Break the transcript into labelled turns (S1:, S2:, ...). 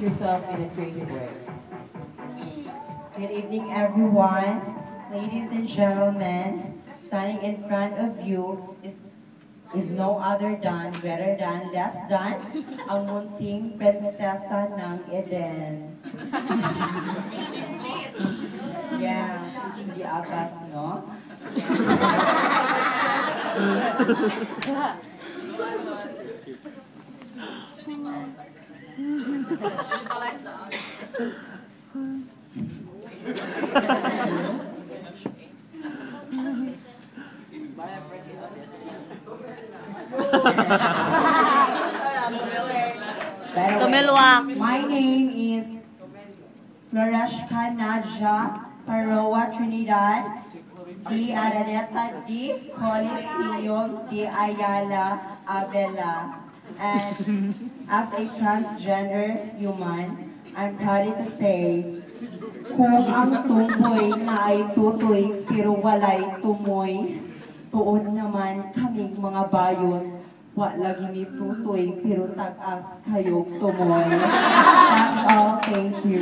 S1: yourself in a creative way.
S2: Good evening, everyone. Ladies and gentlemen, standing in front of you is no other than, better than, less than, ang munting prinsesa ng Eden. Yeah, si Abbas, no?
S3: Tumilwak.
S2: My name is Floreshka Nadja Paroa Trinidad de Araneta de Coliseum de Ayala Avila. And as a transgender human, I'm proud to say, kung ang tumboy na ay tutoy pero walay tumoy, tuon naman kaming mga bayon, wa lagi ni tutoy pero tag-as kayo tumoy. That's all, thank you.